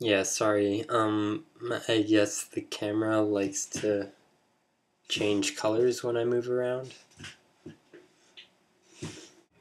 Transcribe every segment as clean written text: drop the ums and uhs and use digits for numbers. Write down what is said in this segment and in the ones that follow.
Yeah, sorry. I guess the camera likes to change colors when I move around.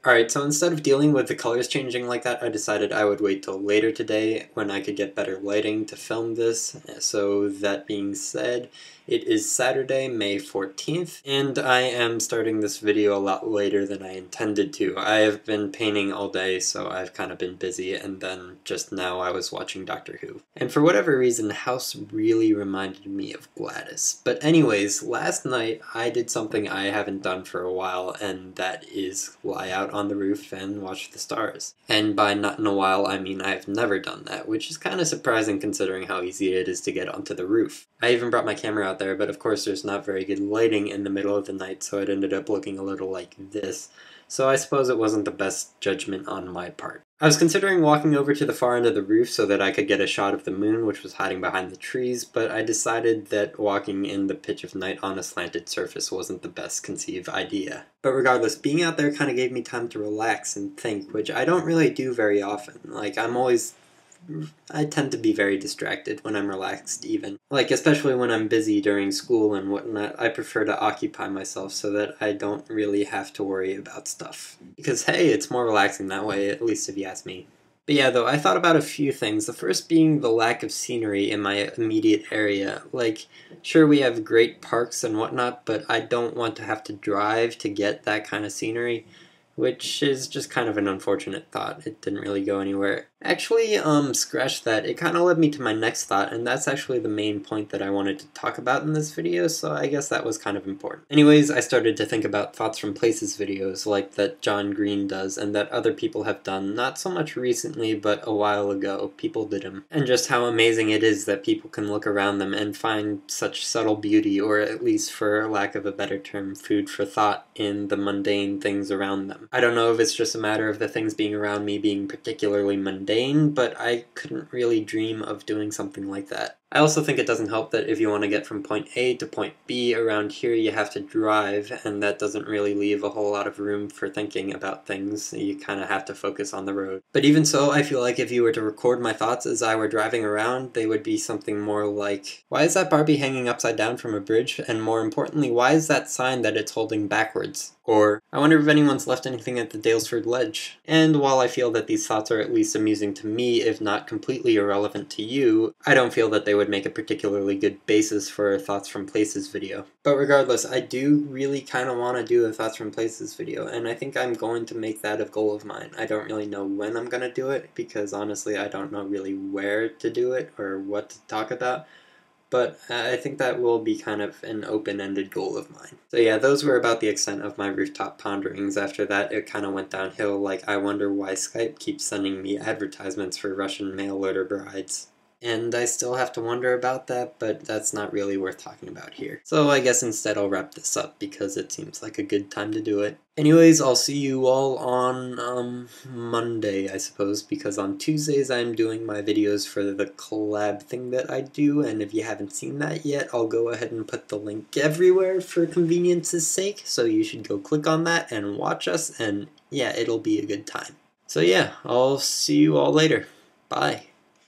Alright, so instead of dealing with the colors changing like that, I decided I would wait till later today when I could get better lighting to film this. So that being said, it is Saturday, May 14th, and I am starting this video a lot later than I intended to. I have been painting all day, so I've kind of been busy, and then just now I was watching Doctor Who. And for whatever reason, the house really reminded me of Gladys. But anyways, last night I did something I haven't done for a while, and that is lie out on the roof and watch the stars. And by not in a while, I mean I've never done that, which is kind of surprising considering how easy it is to get onto the roof. I even brought my camera out there, but of course there's not very good lighting in the middle of the night, so it ended up looking a little like this. So I suppose it wasn't the best judgment on my part. I was considering walking over to the far end of the roof so that I could get a shot of the moon, which was hiding behind the trees, but I decided that walking in the pitch of night on a slanted surface wasn't the best conceived idea. But regardless, being out there kind of gave me time to relax and think, which I don't really do very often. I tend to be very distracted when I'm relaxed even. Especially when I'm busy during school and whatnot, I prefer to occupy myself so that I don't really have to worry about stuff. Because hey, it's more relaxing that way, at least if you ask me. But yeah, though, I thought about a few things. The first being the lack of scenery in my immediate area. Sure, we have great parks and whatnot, but I don't want to have to drive to get that kind of scenery. Which is just kind of an unfortunate thought. It didn't really go anywhere. Actually, scratch that. It kind of led me to my next thought, and that's actually the main point that I wanted to talk about in this video, so I guess that was kind of important. Anyways, I started to think about Thoughts from Places videos like that John Green does, and that other people have done, not so much recently, but a while ago. People did them. And just how amazing it is that people can look around them and find such subtle beauty, or at least, for lack of a better term, food for thought in the mundane things around them. I don't know if it's just a matter of the things being around me being particularly mundane, but I couldn't really dream of doing something like that. I also think it doesn't help that if you want to get from point A to point B around here, you have to drive, and that doesn't really leave a whole lot of room for thinking about things. You kind of have to focus on the road. But even so, I feel like if you were to record my thoughts as I were driving around, they would be something more like, why is that Barbie hanging upside down from a bridge? And more importantly, why is that sign that it's holding backwards? Or, I wonder if anyone's left anything at the Dalesford Ledge. And while I feel that these thoughts are at least amusing to me, if not completely irrelevant to you, I don't feel that they would make a particularly good basis for a Thoughts from Places video. But regardless, I do really kind of want to do a Thoughts from Places video, and I think I'm going to make that a goal of mine. I don't really know when I'm going to do it, because honestly I don't know really where to do it or what to talk about. But I think that will be kind of an open-ended goal of mine. So yeah, those were about the extent of my rooftop ponderings. After that, it kind of went downhill, I wonder why Skype keeps sending me advertisements for Russian mail order brides. And I still have to wonder about that, but that's not really worth talking about here. So I guess instead I'll wrap this up because it seems like a good time to do it. Anyways, I'll see you all on Monday, I suppose, because on Tuesdays I'm doing my videos for the collab thing that I do, and if you haven't seen that yet, I'll go ahead and put the link everywhere for convenience's sake, so you should go click on that and watch us, and yeah, it'll be a good time. So yeah, I'll see you all later. Bye.